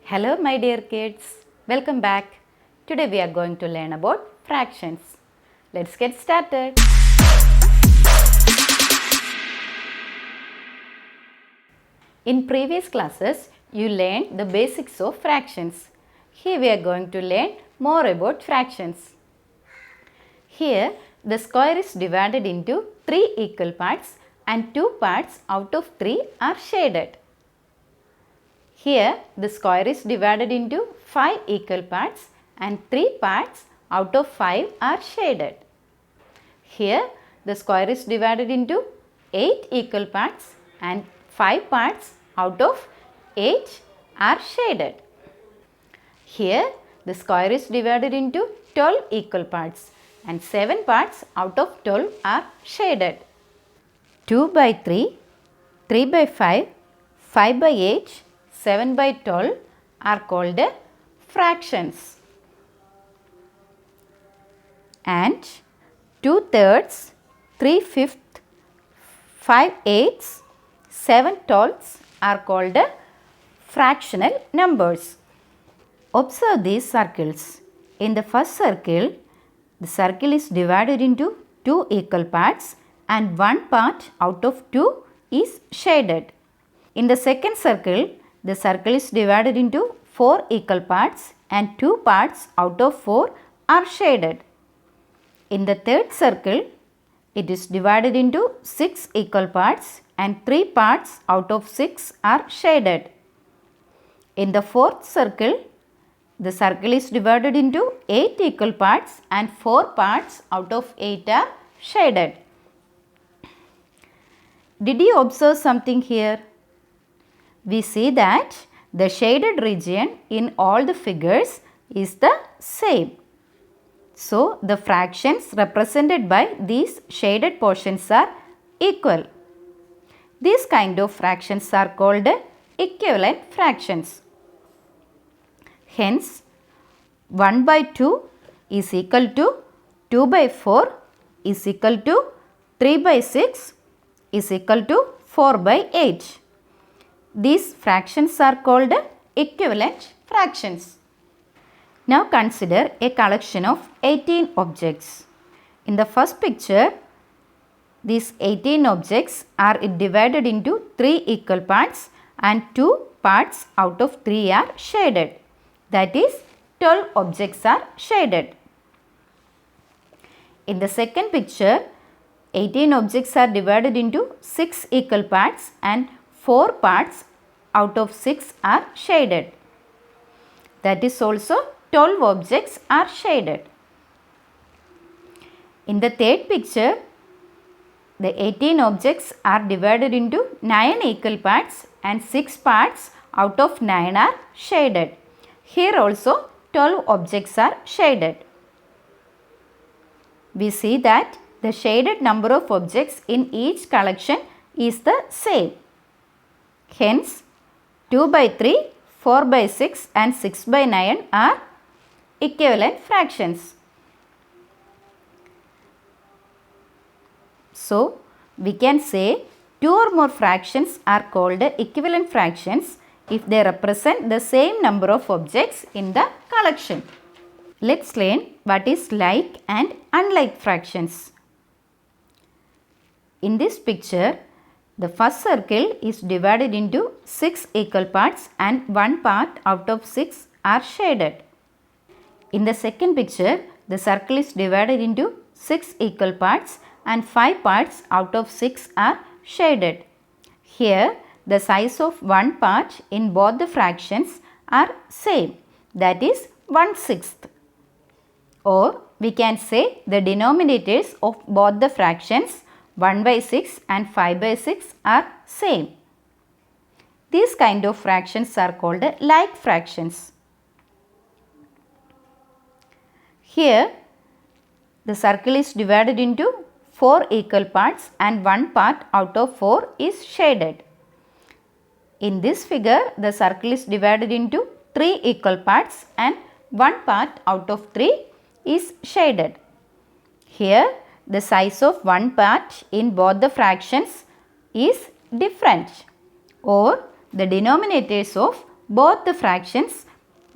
Hello my dear kids, welcome back. Today we are going to learn about fractions. Let's get started. In previous classes, you learned the basics of fractions. Here we are going to learn more about fractions. Here the square is divided into 3 equal parts and 2 parts out of 3 are shaded. Here the square is divided into 5 equal parts and 3 parts out of 5 are shaded. Here the square is divided into 8 equal parts and 5 parts out of 8 are shaded. Here the square is divided into 12 equal parts and 7 parts out of 12 are shaded. 2 by 3, 3 by 5, 5 by 8, 7 by 12 are called fractions. And 2/3, 3/5, 5/8, 7/12 are called fractional numbers. Observe these circles. In the first circle, the circle is divided into 2 equal parts and 1 part out of 2 is shaded. In the second circle, the circle is divided into 4 equal parts and 2 parts out of 4 are shaded. In the third circle, it is divided into 6 equal parts and 3 parts out of 6 are shaded. In the fourth circle, the circle is divided into 8 equal parts and 4 parts out of 8 are shaded. Did you observe something here? We see that the shaded region in all the figures is the same. So, the fractions represented by these shaded portions are equal. These kind of fractions are called equivalent fractions. Hence, 1 by 2 is equal to 2 by 4 is equal to 3 by 6 is equal to 4 by 8. These fractions are called equivalent fractions. Now consider a collection of 18 objects. In the first picture, these 18 objects are divided into 3 equal parts and 2 parts out of 3 are shaded. That is, 12 objects are shaded. In the second picture, 18 objects are divided into 6 equal parts and 4 parts out of 6 are shaded. That is also 12 objects are shaded. In the third picture, the 18 objects are divided into 9 equal parts and 6 parts out of 9 are shaded. Here also 12 objects are shaded. We see that the shaded number of objects in each collection is the same. Hence, 2 by 3, 4 by 6 and 6 by 9 are equivalent fractions. So, we can say 2 or more fractions are called equivalent fractions if they represent the same number of objects in the collection. Let's learn what is like and unlike fractions. In this picture, the first circle is divided into 6 equal parts and 1 part out of 6 are shaded. In the second picture, the circle is divided into 6 equal parts and 5 parts out of 6 are shaded. Here, the size of one part in both the fractions are same, that is 1/6. Or we can say the denominators of both the fractions 1 by 6 and 5 by 6 are same. These kind of fractions are called like fractions. Here, the circle is divided into 4 equal parts and 1 part out of 4 is shaded. In this figure, the circle is divided into 3 equal parts and 1 part out of 3 is shaded. Here, the size of one part in both the fractions is different, or the denominators of both the fractions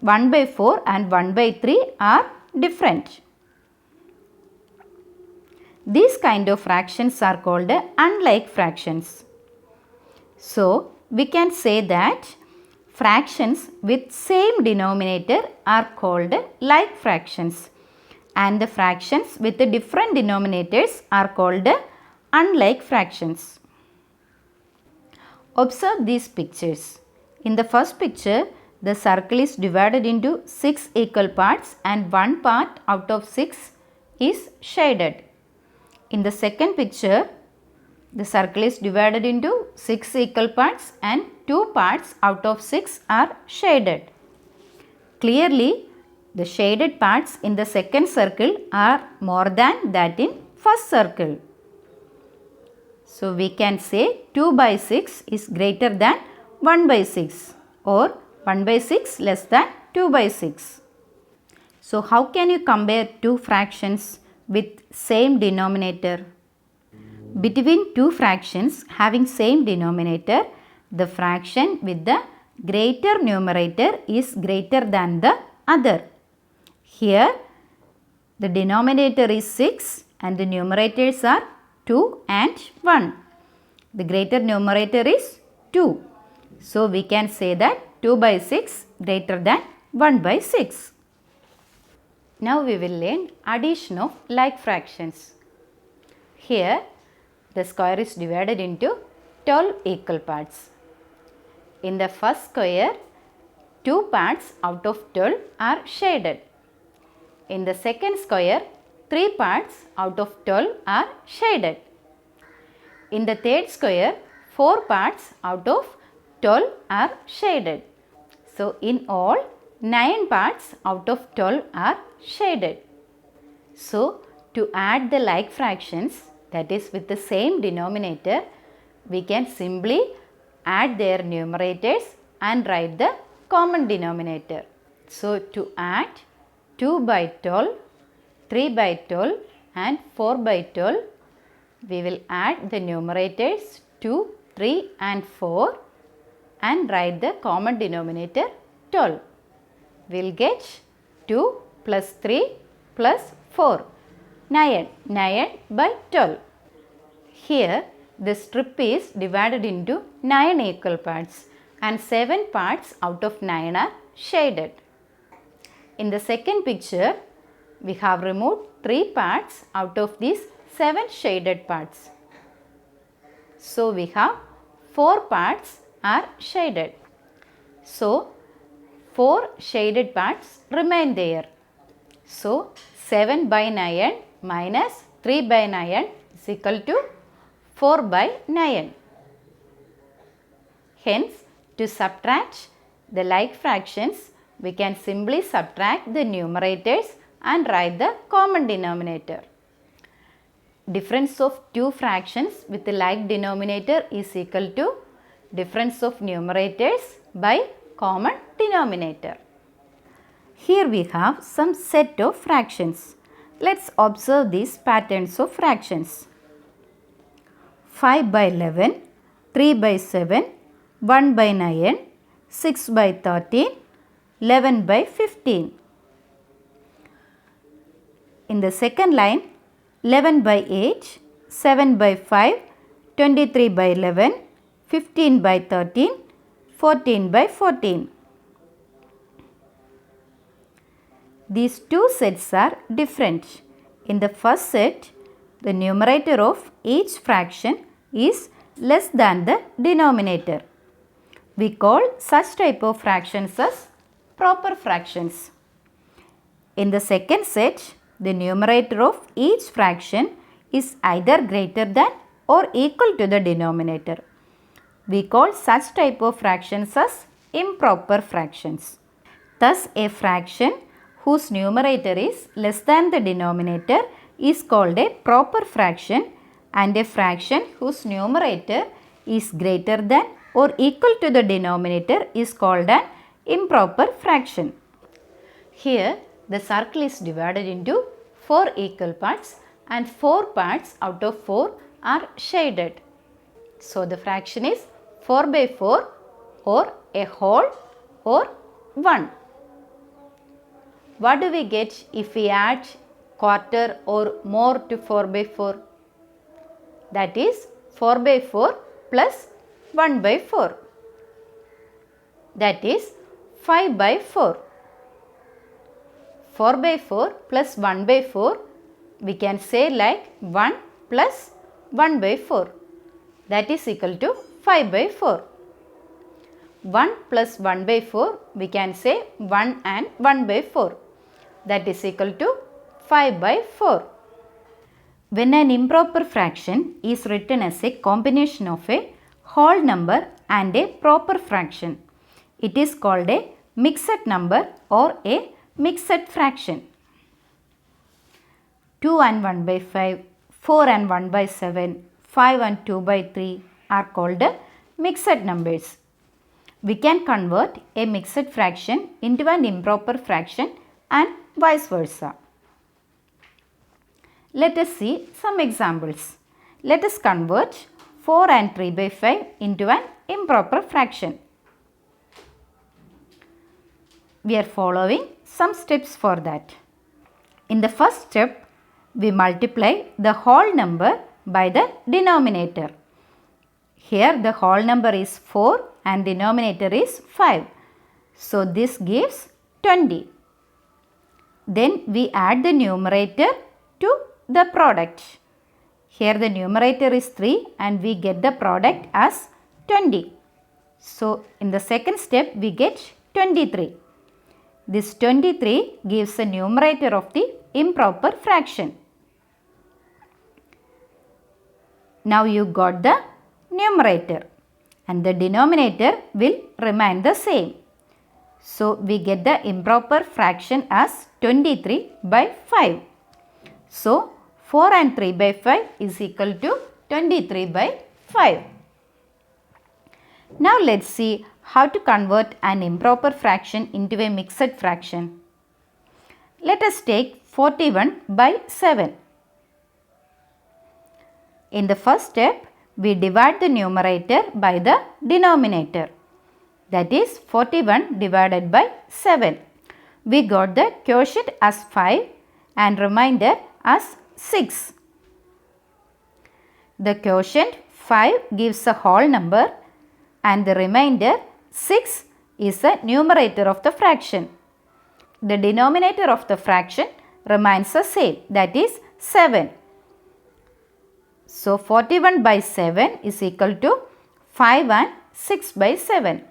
1 by 4 and 1 by 3 are different. These kind of fractions are called unlike fractions. So, we can say that fractions with same denominator are called like fractions, and the fractions with the different denominators are called unlike fractions. Observe these pictures. In the first picture, the circle is divided into 6 equal parts and one part out of 6 is shaded. In the second picture, the circle is divided into 6 equal parts and 2 parts out of 6 are shaded. Clearly, the shaded parts in the second circle are more than that in first circle. So, we can say 2 by 6 is greater than 1 by 6 or 1 by 6 less than 2 by 6. So, how can you compare two fractions with same denominator? Between two fractions having same denominator, the fraction with the greater numerator is greater than the other. Here, the denominator is 6 and the numerators are 2 and 1. The greater numerator is 2. So, we can say that 2 by 6 greater than 1 by 6. Now, we will learn addition of like fractions. Here, the square is divided into 12 equal parts. In the first square, 2 parts out of 12 are shaded. In the second square, 3 parts out of 12 are shaded. In the third square, 4 parts out of 12 are shaded. So, in all, 9 parts out of 12 are shaded. So, to add the like fractions, that is with the same denominator, we can simply add their numerators and write the common denominator. So, to add 2 by 12, 3 by 12 and 4 by 12, we will add the numerators 2, 3 and 4 and write the common denominator 12. We will get 2 plus 3 plus 4. 9 by 12. Here, the strip is divided into 9 equal parts and 7 parts out of 9 are shaded. In the second picture, we have removed 3 parts out of these 7 shaded parts. So, we have 4 parts are shaded. So, 4 shaded parts remain there. So, 7 by 9 minus 3 by 9 is equal to 4 by 9. Hence, to subtract the like fractions, we can simply subtract the numerators and write the common denominator. Difference of two fractions with the like denominator is equal to difference of numerators by common denominator. Here we have some set of fractions. Let's observe these patterns of fractions. 5 by 11, 3 by 7, 1 by 9, 6 by 13, 11 by 15. In the second line, 11 by 8, 7 by 5, 23 by 11, 15 by 13, 14 by 14. These two sets are different. In the first set, the numerator of each fraction is less than the denominator. We call such type of fractions as proper fractions. In the second set, the numerator of each fraction is either greater than or equal to the denominator. We call such type of fractions as improper fractions. Thus, a fraction whose numerator is less than the denominator is called a proper fraction, and a fraction whose numerator is greater than or equal to the denominator is called an improper fraction. Here, the circle is divided into 4 equal parts and 4 parts out of 4 are shaded. So, the fraction is 4 by 4 or a whole or 1. What do we get if we add quarter or more to 4 by 4? That is 4 by 4 plus 1 by 4. That is 5 by 4. 4 by 4 plus 1 by 4, we can say like 1 plus 1 by 4. That is equal to 5 by 4. 1 plus 1 by 4, we can say 1 and 1 by 4. That is equal to 5 by 4. When an improper fraction is written as a combination of a whole number and a proper fraction, it is called a mixed number or a mixed fraction. 2 and 1 by 5, 4 and 1 by 7, 5 and 2 by 3 are called mixed numbers. We can convert a mixed fraction into an improper fraction and vice versa. Let us see some examples. Let us convert 4 and 3 by 5 into an improper fraction. We are following some steps for that. In the first step, we multiply the whole number by the denominator. Here the whole number is 4 and denominator is 5. So this gives 20. Then we add the numerator to the product. Here the numerator is 3 and we get the product as 20. So in the second step we get 23. This 23 gives the numerator of the improper fraction. Now you got the numerator and the denominator will remain the same. So we get the improper fraction as 23 by 5. So 4 and 3 by 5 is equal to 23 by 5. Now let's see how to convert an improper fraction into a mixed fraction. Let us take 41 by 7. In the first step, we divide the numerator by the denominator. That is 41 divided by 7. We got the quotient as 5 and remainder as 6. The quotient 5 gives a whole number and the remainder 6 is the numerator of the fraction. The denominator of the fraction remains the same, that is 7. So 41 by 7 is equal to 5 and 6 by 7.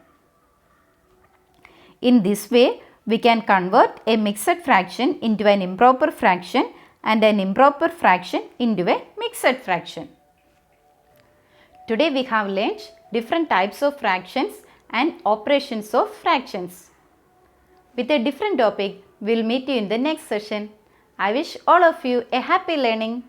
In this way, we can convert a mixed fraction into an improper fraction and an improper fraction into a mixed fraction. Today we have learned different types of fractions and operations of fractions. With a different topic, we will meet you in the next session. I wish all of you a happy learning.